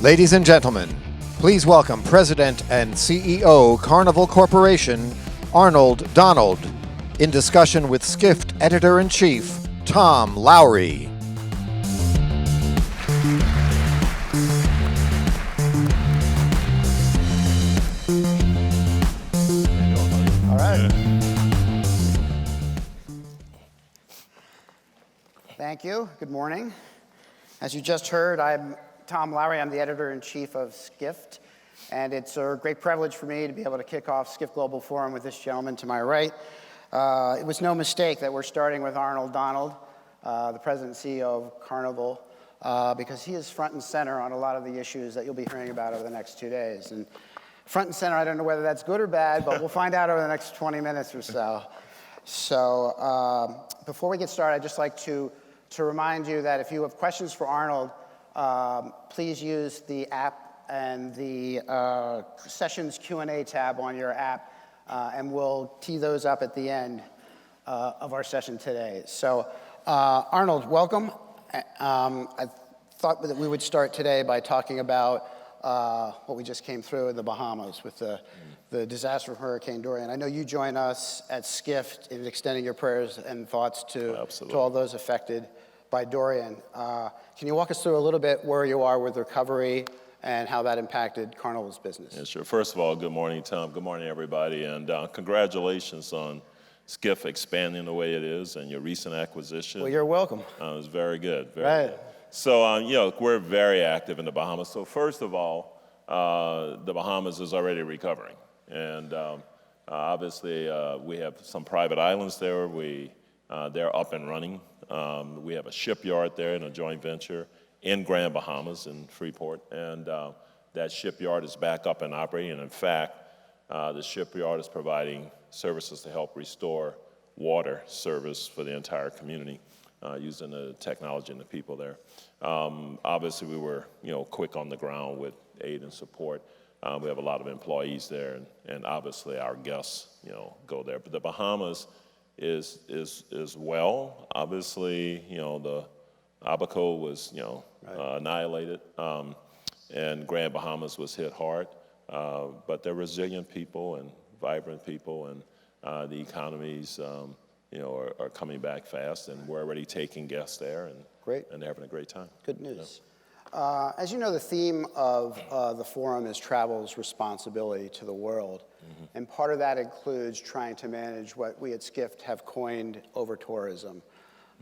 Ladies and gentlemen, please welcome President and CEO Carnival Corporation, Arnold Donald, in discussion with Skift Editor-in-Chief, Tom Lowry. All right. Thank you. Good morning. As you just heard, I'm Tom Lowry. I'm the editor-in-chief of Skift, and it's a great privilege for me to be able to kick off Skift Global Forum with this gentleman to my right. It was no mistake that we're starting with Arnold Donald, the president and CEO of Carnival, because he is front and center on a lot of the issues that you'll be hearing about over the next 2 days. And front and center, I don't know whether that's good or bad, but we'll find out over the next 20 minutes or so. So before we get started, I'd just like to remind you that if you have questions for Arnold, please use the app and the Sessions Q&A tab on your app, and we'll tee those up at the end of our session today. So Arnold, welcome. I thought that we would start today by talking about what we just came through in the Bahamas with the disaster of Hurricane Dorian. I know you join us at Skift in extending your prayers and thoughts to all those affected by Dorian. Can you walk us through a little bit where you are with recovery and how that impacted Carnival's business? Yeah, sure. First of all, good morning, Tom. Good morning, everybody. And congratulations on Skift expanding the way it is and your recent acquisition. Well, you're welcome. It was very good. Very good. So, we're very active in the Bahamas. So first of all, the Bahamas is already recovering. And obviously, we have some private islands there. They're up and running. We have a shipyard there in a joint venture in Grand Bahamas in Freeport. And that shipyard is back up and operating. And in fact, the shipyard is providing services to help restore water service for the entire community using the technology and the people there. Obviously, we were quick on the ground with aid and support. We have a lot of employees there, and obviously our guests go there. But the Bahamas is well. Obviously, the Abaco was annihilated, and Grand Bahamas was hit hard. But they're resilient people and vibrant people, and the economies are coming back fast, and we're already taking guests there, and they're having a great time. Good news. As you know, the theme of the forum is travel's responsibility to the world. Mm-hmm. And part of that includes trying to manage what we at Skift have coined over-tourism.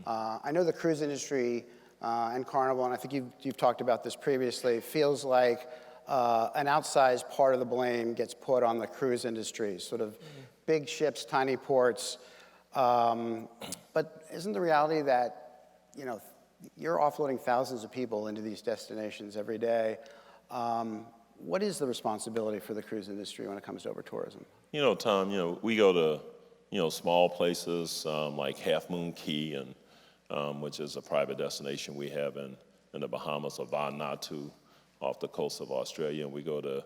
I know the cruise industry and Carnival, and I think you've talked about this previously, feels like an outsized part of the blame gets put on the cruise industry, sort of big ships, tiny ports. But isn't the reality that, you're offloading thousands of people into these destinations every day? What is the responsibility for the cruise industry when it comes to over-tourism? Tom, we go to, small places like Half Moon Cay, and which is a private destination we have in the Bahamas, or Vanuatu, off the coast of Australia, and we go to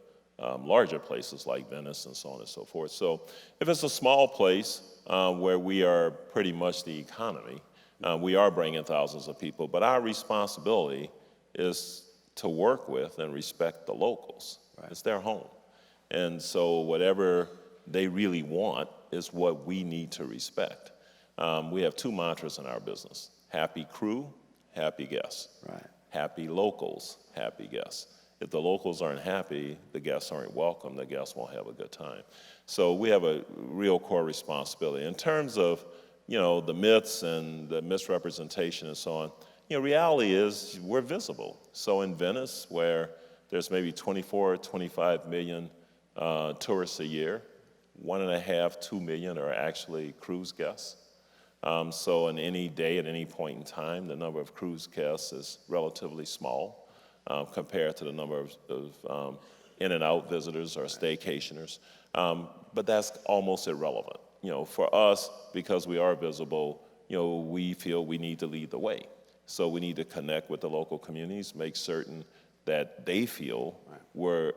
larger places like Venice and so on and so forth. So if it's a small place where we are pretty much the economy, we are bringing thousands of people, but our responsibility is to work with and respect the locals. Right. It's their home. And so whatever they really want is what we need to respect. We have two mantras in our business: happy crew, happy guests. Right. Happy locals, happy guests. If the locals aren't happy, the guests aren't welcome, the guests won't have a good time. So we have a real core responsibility. In terms of the myths and the misrepresentation and so on, reality is we're visible. So in Venice, where there's maybe 24 or 25 million tourists a year, 1.5, 2 million are actually cruise guests. So in any day, at any point in time, the number of cruise guests is relatively small compared to the number of in and out visitors or staycationers. But that's almost irrelevant. For us, because we are visible, we feel we need to lead the way. So we need to connect with the local communities, make certain that they feel we're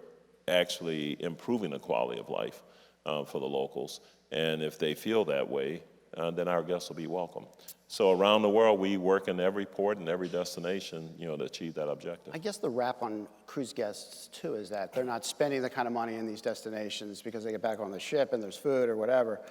actually improving the quality of life for the locals. And if they feel that way, then our guests will be welcome. So around the world, we work in every port and every destination, to achieve that objective. I guess the rap on cruise guests, too, is that they're not spending the kind of money in these destinations because they get back on the ship and there's food or whatever.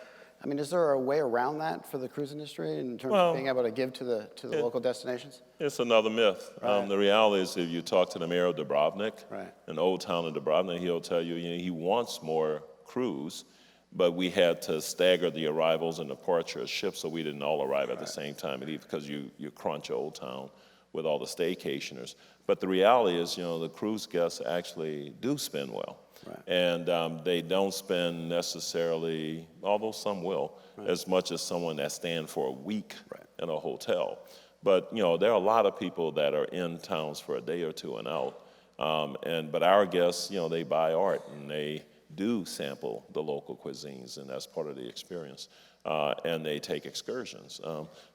I mean, is there a way around that for the cruise industry in terms of being able to give to the local destinations? It's another myth. Right. The reality is if you talk to the mayor of Dubrovnik, Right. in Old Town of Dubrovnik, he'll tell you, he wants more cruise, but we had to stagger the arrivals and departure of ships so we didn't all arrive at the same time, because you crunch Old Town with all the staycationers. But the reality is, the cruise guests actually do spend well. Right. And they don't spend necessarily, although some will, as much as someone that stands for a week in a hotel. But there are a lot of people that are in towns for a day or two and out. But our guests, they buy art and they do sample the local cuisines, and that's part of the experience. And they take excursions.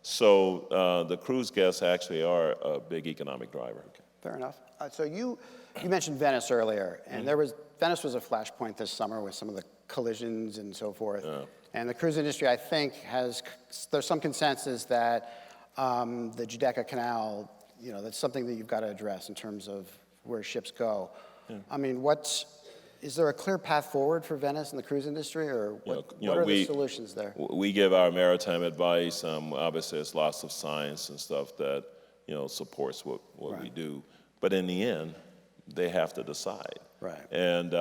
So the cruise guests actually are a big economic driver. Okay, fair enough. So you mentioned Venice earlier, and Venice was a flashpoint this summer with some of the collisions and so forth. Yeah. And the cruise industry, I think, there's some consensus that the Giudecca Canal, that's something that you've got to address in terms of where ships go. Yeah. I mean, is there a clear path forward for Venice and the cruise industry, or what are the solutions there? We give our maritime advice. Obviously, there's lots of science and stuff that supports what we do. But in the end, they have to decide. Right. And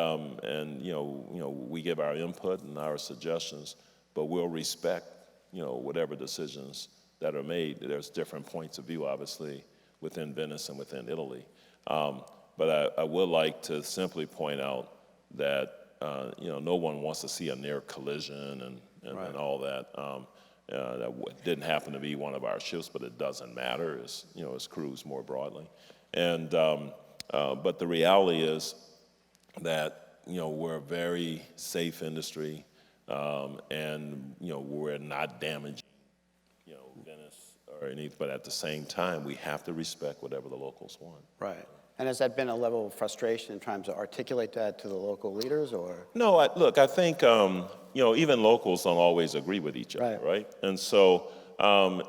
we give our input and our suggestions, but we'll respect whatever decisions that are made. There's different points of view, obviously, within Venice and within Italy. But I would like to simply point out that no one wants to see a near collision and all that. That didn't happen to be one of our ships, but it doesn't matter. It's cruise more broadly. And but the reality is that we're a very safe industry, and we're not damaging Venice or anything. But at the same time, we have to respect whatever the locals want. Right. And has that been a level of frustration in trying to articulate that to the local leaders, or? No, I think, even locals don't always agree with each other, right? And so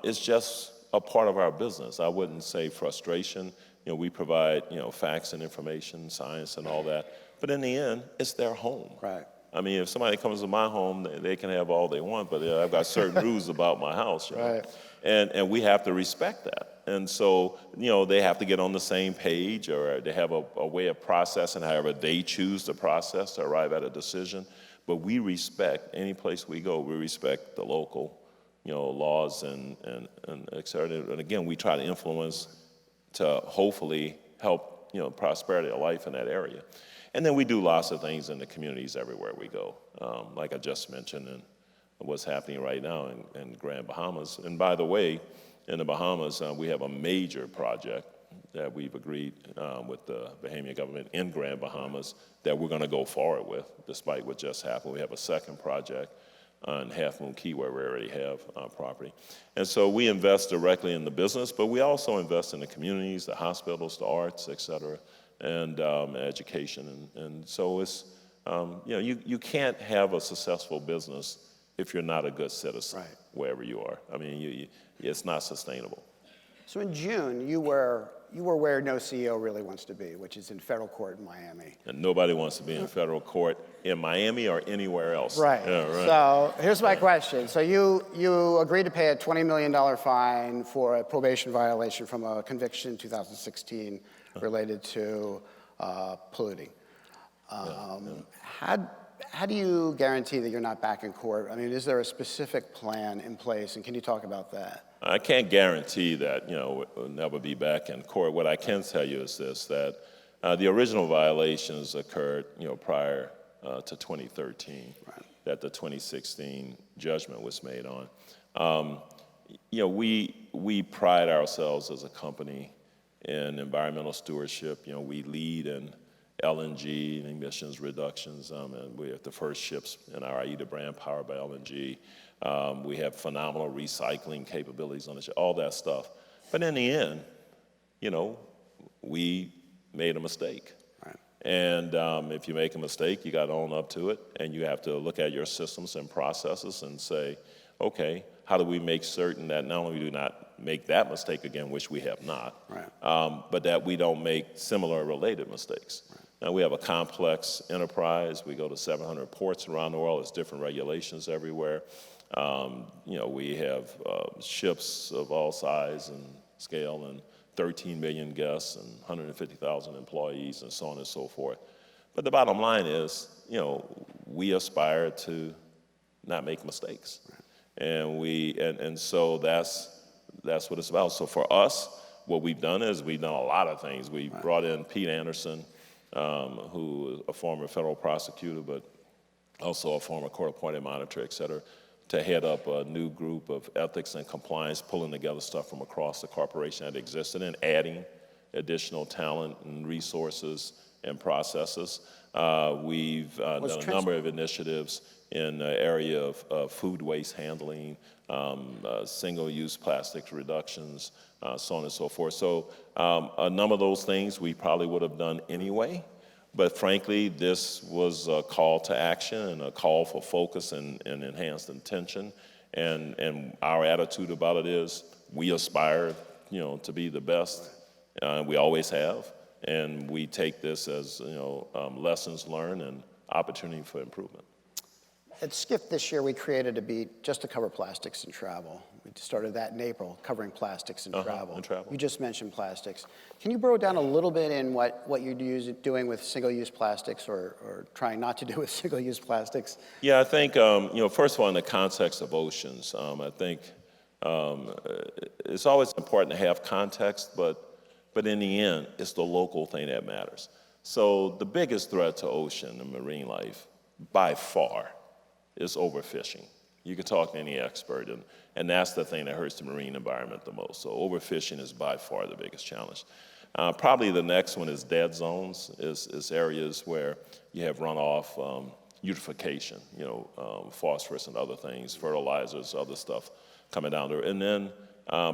it's just a part of our business. I wouldn't say frustration. We provide, facts and information, science and all that. But in the end, it's their home. Right. I mean, if somebody comes to my home, they can have all they want, but I've got certain rules about my house, Right. And we have to respect that. And so, they have to get on the same page, or they have a way of processing however they choose to process to arrive at a decision. But we respect, any place we go, we respect the local, laws and et cetera. And again, we try to influence to hopefully help, prosperity of life in that area. And then we do lots of things in the communities everywhere we go, like I just mentioned, and what's happening right now in Grand Bahamas. And by the way, in the Bahamas, we have a major project that we've agreed with the Bahamian government in Grand Bahamas that we're going to go forward with, despite what just happened. We have a second project on Half Moon Cay where we already have property. And so we invest directly in the business, but we also invest in the communities, the hospitals, the arts, et cetera, and education. And so it's, you can't have a successful business if you're not a good citizen wherever you are. I mean, it's not sustainable. So in June, you were where no CEO really wants to be, which is in federal court in Miami. And nobody wants to be in federal court in Miami or anywhere else. Right. Yeah, right. So here's my question. So you agreed to pay a $20 million fine for a probation violation from a conviction in 2016 related to polluting. How do you guarantee that you're not back in court? I mean, is there a specific plan in place, and can you talk about that? I can't guarantee that, we'll never be back in court. What I can tell you is this, that the original violations occurred, prior to 2013, that the 2016 judgment was made on. We pride ourselves as a company in environmental stewardship. We lead in LNG and emissions reductions, and we have the first ships in our AIDA brand powered by LNG. We have phenomenal recycling capabilities on the ship, all that stuff. But in the end, we made a mistake. Right. And if you make a mistake, you got to own up to it, and you have to look at your systems and processes and say, okay, how do we make certain that not only do we not make that mistake again, which we have not, but that we don't make similar related mistakes. Now, we have a complex enterprise. We go to 700 ports around the world. There's different regulations everywhere. We have ships of all size and scale and 13 million guests and 150,000 employees and so on and so forth. But the bottom line is, we aspire to not make mistakes. And so that's what it's about. So for us, what we've done is we've done a lot of things. We brought in Pete Anderson, who is a former federal prosecutor, but also a former court-appointed monitor, et cetera, to head up a new group of ethics and compliance, pulling together stuff from across the corporation that existed and adding additional talent and resources and processes. We've done a number of initiatives in the area of food waste handling, single-use plastics reductions, so on and so forth. So a number of those things we probably would have done anyway, but frankly, this was a call to action and a call for focus and enhanced intention. And our attitude about it is we aspire, to be the best. We always have, and we take this as lessons learned and opportunity for improvement. At Skift this year, we created a beat just to cover plastics and travel. We started that in April, covering plastics and travel. And travel. You just mentioned plastics. Can you burrow down a little bit in what you're doing with single-use plastics or trying not to do with single-use plastics? Yeah, I think, first of all, in the context of oceans, I think it's always important to have context, but in the end, it's the local thing that matters. So the biggest threat to ocean and marine life, by far, is overfishing. You can talk to any expert, and that's the thing that hurts the marine environment the most. So overfishing is by far the biggest challenge. Probably the next one is dead zones, is areas where you have runoff, eutrophication, phosphorus and other things, fertilizers, other stuff coming down there. And then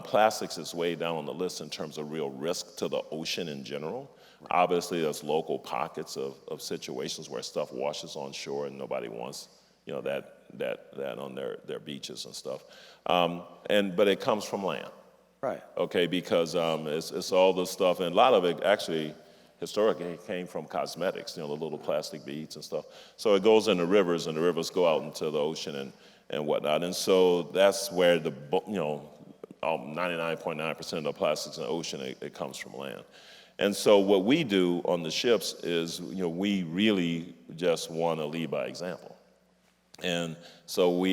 plastics is way down on the list in terms of real risk to the ocean in general. Obviously, there's local pockets of situations where stuff washes on shore and nobody wants that on their beaches and stuff. But it comes from land. Right. Okay, because it's all the stuff, and a lot of it actually historically came from cosmetics, the little plastic beads and stuff. So it goes in the rivers, and the rivers go out into the ocean and whatnot. And so that's where 99.9% of the plastics in the ocean, it comes from land. And so what we do on the ships is, we really just want to lead by example. And so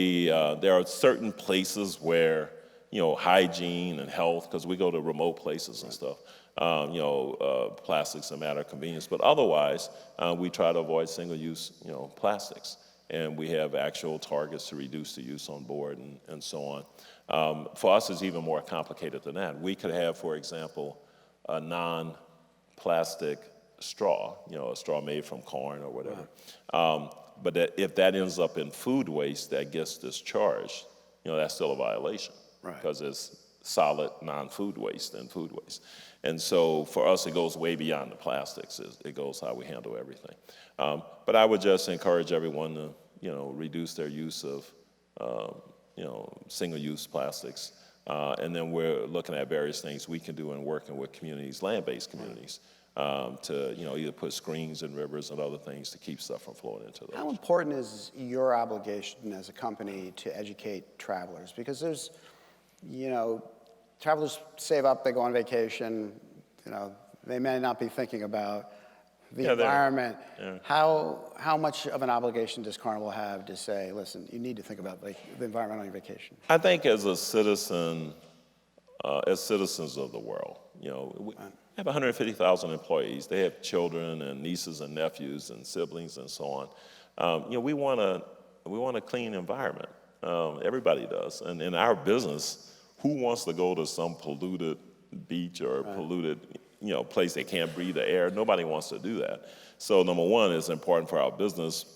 there are certain places where, hygiene and health, because we go to remote places and stuff, plastics are a matter of convenience. But otherwise, we try to avoid single-use, plastics. And we have actual targets to reduce the use on board and so on. For us, it's even more complicated than that. We could have, for example, a non-plastic straw, a straw made from corn or whatever. But if that ends up in food waste that gets discharged, that's still a violation. Right. Because it's solid non-food waste and food waste. And so for us, it goes way beyond the plastics. It goes how we handle everything. But I would just encourage everyone to, reduce their use of, single-use plastics. And then we're looking at various things we can do in working with communities, land-based communities, to either put screens in rivers and other things to keep stuff from flowing into those. How important is your obligation as a company to educate travelers? Because there's, travelers save up, they go on vacation, they may not be thinking about the environment. Yeah. How much of an obligation does Carnival have to say, listen, you need to think about the environment on your vacation? I think as a citizen, as citizens of the world, we have 150,000 employees. They have children and nieces and nephews and siblings and so on. We want a clean environment. Everybody does. And in our business, who wants to go to some polluted beach or polluted place they can't breathe the air? Nobody wants to do that. So number one, it's important for our business,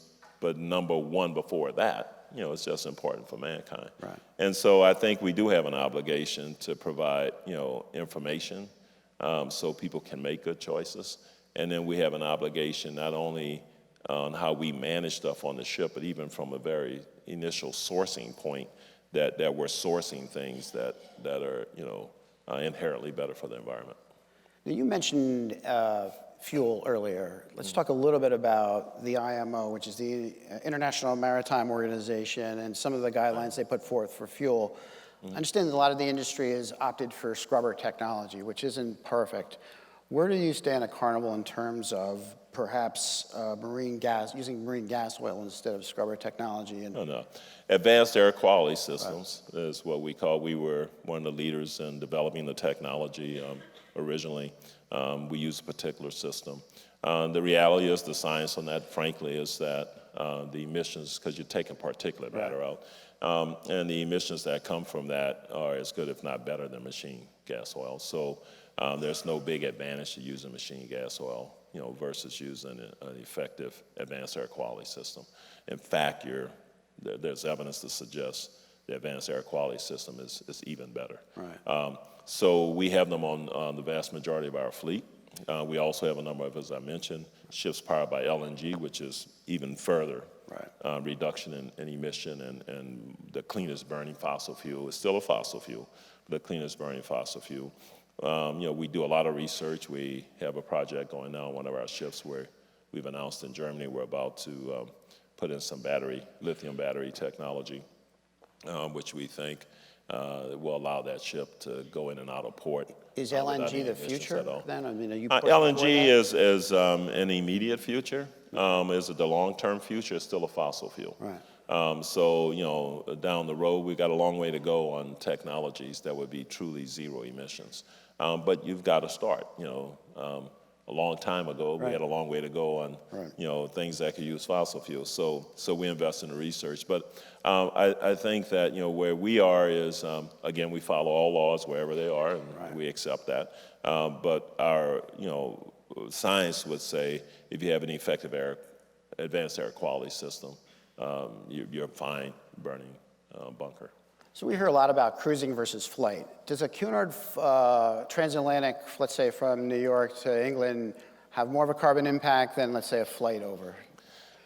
but number one before that, it's just important for mankind. Right. And so I think we do have an obligation to provide, information so people can make good choices. And then we have an obligation not only on how we manage stuff on the ship, but even from a very initial sourcing point, that we're sourcing things that are, inherently better for the environment. Now, you mentioned fuel earlier. Let's talk a little bit about the IMO, which is the International Maritime Organization, and some of the guidelines they put forth for fuel. I understand that a lot of the industry has opted for scrubber technology, which isn't perfect. Where do you stand at Carnival in terms of perhaps using marine gas oil instead of scrubber technology? No. Advanced air quality systems is what we call. We were one of the leaders in developing the technology originally. We use a particular system. The reality is, the science on that, frankly, is that the emissions, because you're taking particulate matter out, and the emissions that come from that are as good, if not better, than machine gas oil. So there's no big advantage to using machine gas oil, versus using an effective advanced air quality system. In fact, there's evidence to suggest the advanced air quality system is even better. Right. So we have them on the vast majority of our fleet. We also have a number of, as I mentioned, ships powered by LNG, which is even further reduction in emission and the cleanest burning fossil fuel. It's still a fossil fuel, but the cleanest burning fossil fuel. We do a lot of research. We have a project going now on one of our ships where we've announced in Germany we're about to put in some lithium battery technology, which we think will allow that ship to go in and out of port. Is LNG the future then? I mean, are you LNG is an immediate future. Is it the long-term future? It's still a fossil fuel. Right. So, down the road, we've got a long way to go on technologies that would be truly zero emissions. But you've got to start. A long time ago, we had a long way to go on, things that could use fossil fuels. So we invest in the research. But I think that, where we are is, again, we follow all laws wherever they are, and we accept that. But our, science would say if you have an effective advanced air quality system, you're fine burning bunker. So we hear a lot about cruising versus flight. Does a Cunard transatlantic, let's say from New York to England, have more of a carbon impact than, let's say, a flight over?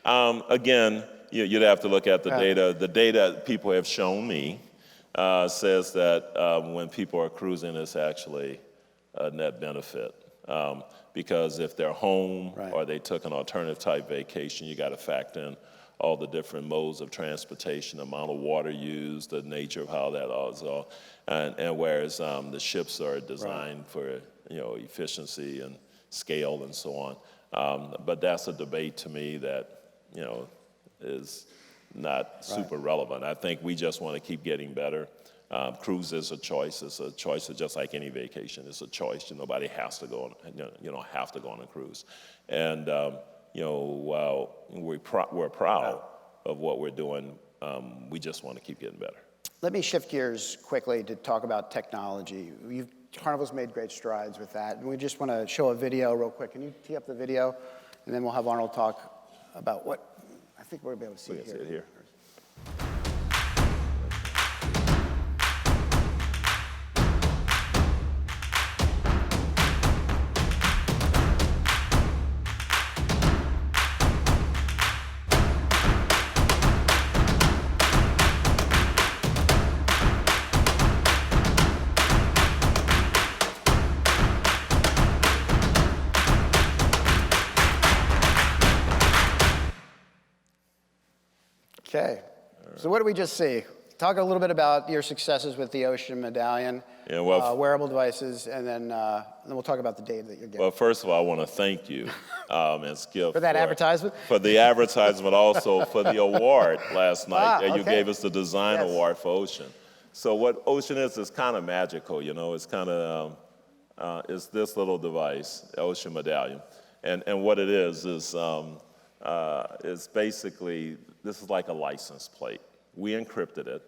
Again, you'd have to look at the data. The data people have shown me says that when people are cruising, it's actually a net benefit. Because if they're home or they took an alternative type vacation, you got to factor in all the different modes of transportation, the amount of water used, the nature of how that is all. And whereas the ships are designed for efficiency and scale and so on. But that's a debate to me that is not super relevant. I think we just want to keep getting better. Cruise is a choice. It's a choice just like any vacation. It's a choice. Nobody has to go on, have to go on a cruise. And while we're proud of what we're doing, we just want to keep getting better. Let me shift gears quickly to talk about technology. Carnival's made great strides with that. And we just want to show a video real quick. Can you tee up the video? And then we'll have Arnold talk about what I think we're going to be able to see we can see it here. Okay. So what did we just see? Talk a little bit about your successes with the Ocean Medallion, wearable devices, and then we'll talk about the data that you're getting. Well, first of all, I want to thank you and Skift for that advertisement. For the advertisement, also for the award last night. You gave us the design award for Ocean. So what Ocean is kind of magical. It's kind of it's this little device, Ocean Medallion, and what it is basically, this is like a license plate. We encrypted it,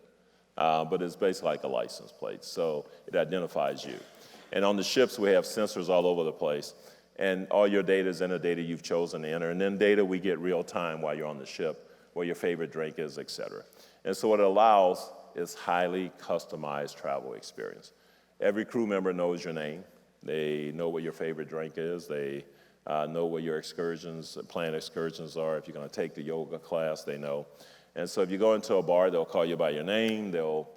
but it's basically like a license plate, so it identifies you. And on the ships, we have sensors all over the place, and all your data is in the data you've chosen to enter, and then data we get real time while you're on the ship, where your favorite drink is, et cetera. And so what it allows is highly customized travel experience. Every crew member knows your name. They know what your favorite drink is. They know what your planned excursions are. If you're going to take the yoga class, they know. And so if you go into a bar, they'll call you by your name. They'll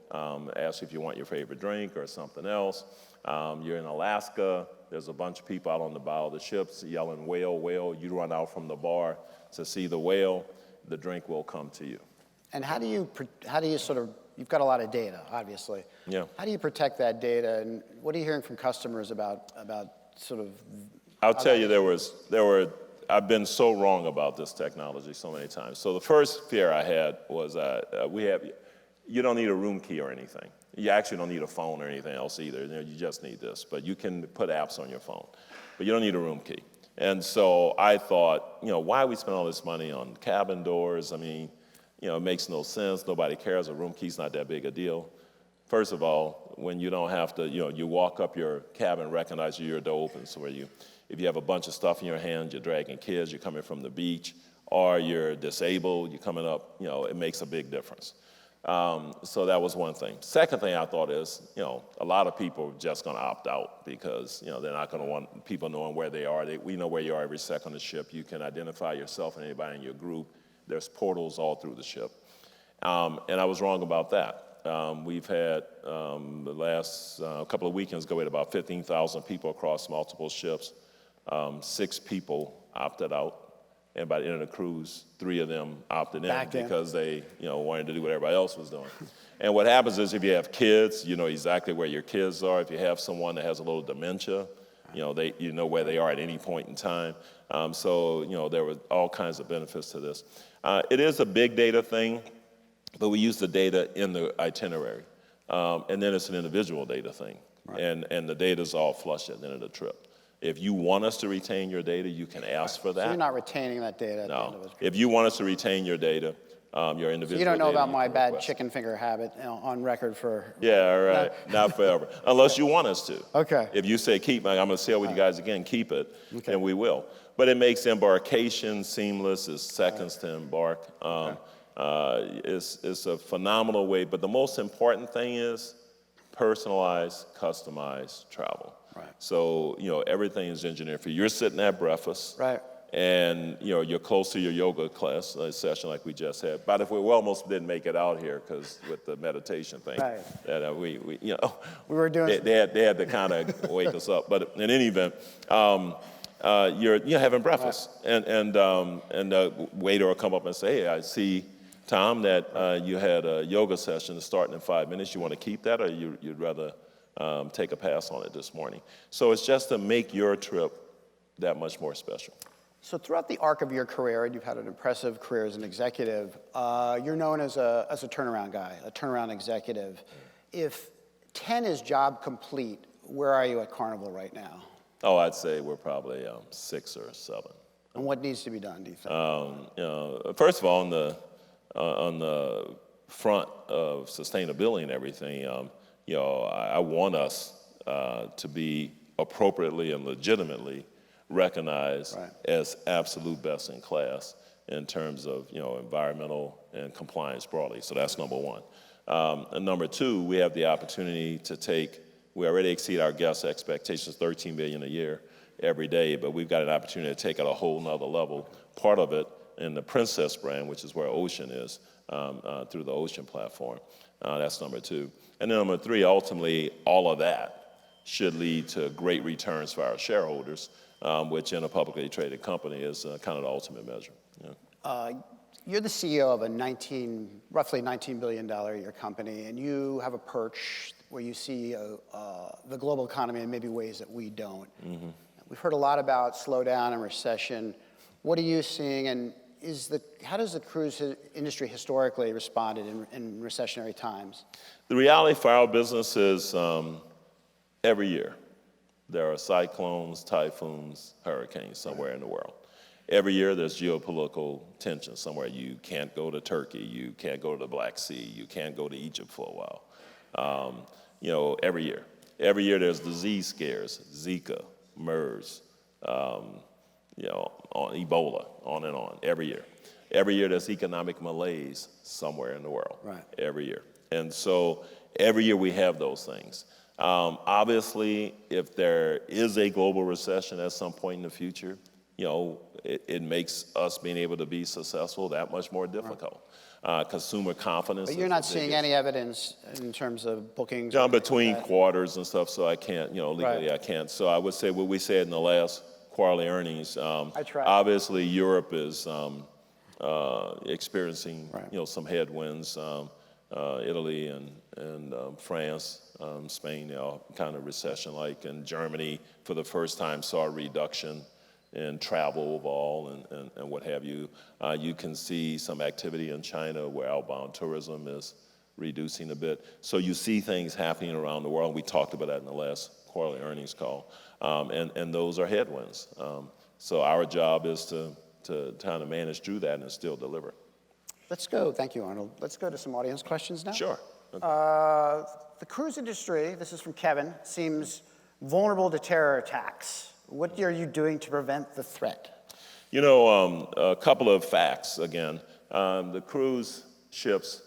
ask you if you want your favorite drink or something else. You're in Alaska. There's a bunch of people out on the bow of the ships yelling, whale, whale. You run out from the bar to see the whale. The drink will come to you. And how do you sort of, you've got a lot of data, obviously. Yeah. How do you protect that data? And what are you hearing from customers about sort of? I'll tell you, I've been so wrong about this technology so many times. So the first fear I had was you don't need a room key or anything. You actually don't need a phone or anything else either. You just need this. But you can put apps on your phone. But you don't need a room key. And so I thought, why we spend all this money on cabin doors? I mean, it makes no sense. Nobody cares. A room key's not that big a deal. First of all, when you don't have to, you walk up your cabin, recognize your door opens, where if you have a bunch of stuff in your hands, you're dragging kids, you're coming from the beach, or you're disabled, you're coming up, it makes a big difference. So that was one thing. Second thing I thought is, a lot of people are just going to opt out because, they're not going to want people knowing where they are. We know where you are every second on the ship. You can identify yourself and anybody in your group. There's portals all through the ship. And I was wrong about that. We've had the last couple of weekends ago, we had about 15,000 people across multiple ships. 6 people opted out. And by the end of the cruise, 3 of them opted in because they, wanted to do what everybody else was doing. And what happens is if you have kids, you know exactly where your kids are. If you have someone that has a little dementia, you know where they are at any point in time. So there were all kinds of benefits to this. It is a big data thing, but we use the data in the itinerary. And then it's an individual data thing. Right. And the data's all flushed at the end of the trip. If you want us to retain your data, you can ask for that. So you're not retaining that data at the end of it? If you want us to retain your data, your individual data. So you don't know about my bad chicken finger habit on record for... Yeah, right. Not forever. Unless you want us to. Okay. If you say keep, I'm going to share with you guys again, keep it, and we will. But it makes embarkation seamless. It's seconds to embark. It's a phenomenal way. But the most important thing is personalized, customized travel. Right. So, everything is engineered for you. You're sitting at breakfast. Right. And, you're close to your yoga class session like we just had. By the way, we almost didn't make it out here because with the meditation thing. Right. That we were doing. They had to kind of wake us up. But in any event, you're having breakfast. Right. And the waiter will come up and say, hey, I see, Tom, that you had a yoga session starting in 5 minutes. You want to keep that or you'd rather take a pass on it this morning? So it's just to make your trip that much more special. So throughout the arc of your career, and you've had an impressive career as an executive, you're known as a turnaround guy, a turnaround executive. If 10 is job complete, where are you at Carnival right now? Oh, I'd say we're probably 6 or 7. And what needs to be done, do you think? First of all, on the front of sustainability and everything, I want us to be appropriately and legitimately recognized as absolute best in class in terms of environmental and compliance broadly. So that's number one. And number two, we have the opportunity to we already exceed our guest expectations, $13 billion a year every day, but we've got an opportunity to take it a whole nother level. Part of it in the Princess brand, which is where Ocean is, through the Ocean platform. That's number two. And then number three, ultimately, all of that should lead to great returns for our shareholders, which in a publicly traded company is kind of the ultimate measure. Yeah. You're the CEO of a roughly $19 billion a year company, and you have a perch where you see the global economy in maybe ways that we don't. Mm-hmm. We've heard a lot about slowdown and recession. What are you seeing, and how does the cruise industry historically responded in recessionary times? The reality for our business is every year there are cyclones, typhoons, hurricanes somewhere in the world. Every year there's geopolitical tension somewhere. You can't go to Turkey, you can't go to the Black Sea, you can't go to Egypt for a while. Every year. Every year there's disease scares, Zika, MERS, on Ebola, on and on, every year. Every year there's economic malaise somewhere in the world, every year. And so every year we have those things. Obviously, if there is a global recession at some point in the future, it makes us being able to be successful that much more difficult. Consumer confidence. But you're not seeing any evidence in terms of bookings? Between quarters and stuff, so I can't, legally I can't. So I would say what we said in the last quarterly earnings, obviously Europe is experiencing, some headwinds. Italy and France, Spain, kind of recession-like, and Germany for the first time saw a reduction in travel overall and what have you. You can see some activity in China where outbound tourism is reducing a bit. So you see things happening around the world. We talked about that in the last quarterly earnings call. And those are headwinds. So our job is to kind of manage through that and still deliver. Let's go, thank you, Arnold. Let's go to some audience questions now. Sure. Okay. The cruise industry, this is from Kevin, seems vulnerable to terror attacks. What are you doing to prevent the threat? A couple of facts again. The cruise ships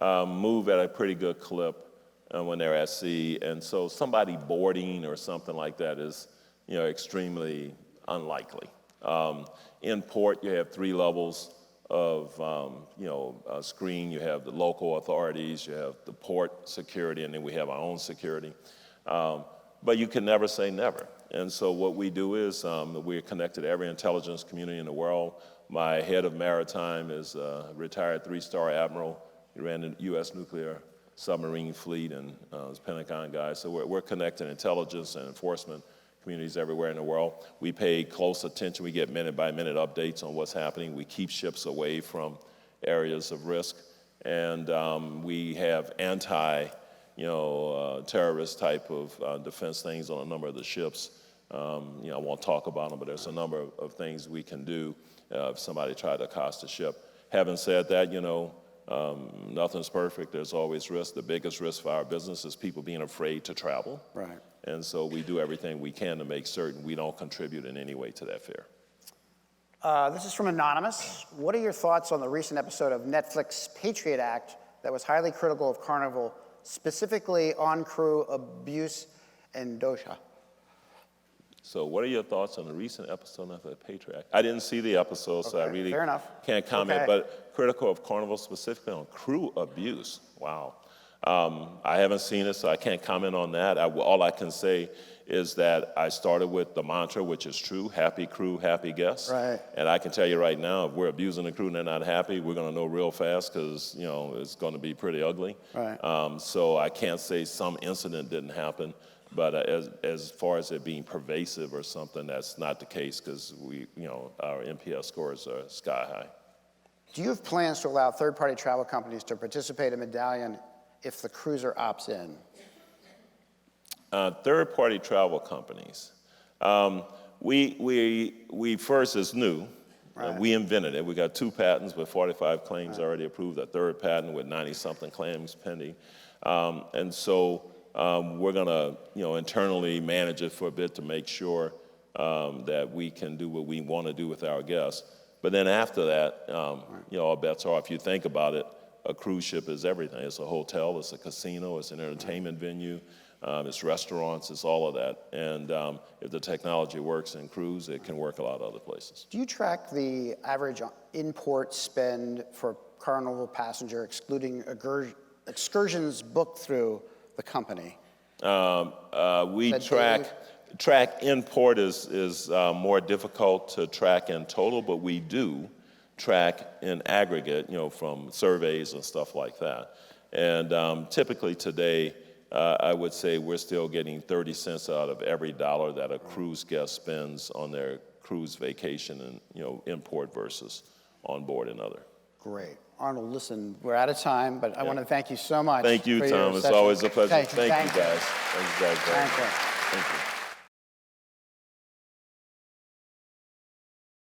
move at a pretty good clip when they're at sea, and so somebody boarding or something like that is, extremely unlikely. In port, you have 3 levels of, screen. You have the local authorities, you have the port security, and then we have our own security. But you can never say never. And so what we do is we're connected to every intelligence community in the world. My head of maritime is a retired 3-star admiral. He ran the U.S. nuclear submarine fleet and was a Pentagon guy. So we're connected intelligence and enforcement communities everywhere in the world. We pay close attention. We get minute-by-minute updates on what's happening. We keep ships away from areas of risk. And we have terrorist type of defense things on a number of the ships. I won't talk about them, but there's a number of things we can do if somebody tried to accost a ship. Having said that, nothing's perfect. There's always risk. The biggest risk for our business is people being afraid to travel. Right. And so we do everything we can to make certain we don't contribute in any way to that fear. This is from Anonymous. What are your thoughts on the recent episode of Netflix Patriot Act that was highly critical of Carnival, specifically on crew abuse and dosha? So what are your thoughts on the recent episode of the Patriot Act? I didn't see the episode, so I really can't comment. Okay. But critical of Carnival, specifically on crew abuse. Wow. I haven't seen it, so I can't comment on that. All I can say is that I started with the mantra, which is true: happy crew, happy guests. Right. And I can tell you right now, if we're abusing the crew and they're not happy, we're going to know real fast because it's going to be pretty ugly. Right. So I can't say some incident didn't happen. But as far as it being pervasive or something, that's not the case because our NPS scores are sky high. Do you have plans to allow third-party travel companies to participate in Medallion if the cruiser opts in? Third-party travel companies. We first, it's new. Right. We invented it. We got 2 patents with 45 claims already approved, a 3rd patent with 90-something claims pending. And so we're going to, internally manage it for a bit to make sure that we can do what we want to do with our guests. But then after that, all bets are off. If you think about it, a cruise ship is everything. It's a hotel, it's a casino, it's an entertainment venue, it's restaurants, it's all of that. And if the technology works in cruise, it can work a lot of other places. Do you track the average in-port spend for Carnival passenger, excluding excursions booked through the company? We track in-port is more difficult to track in total, but we do track in aggregate, from surveys and stuff like that. And typically today, I would say we're still getting 30 cents out of every dollar that a cruise guest spends on their cruise vacation and, in-port versus on board and other. Great. Arnold, listen, we're out of time, but I want to thank you so much. Thank you, Tom. It's always a pleasure. Thank you, guys. Thank you, guys. Thank you. Thank you.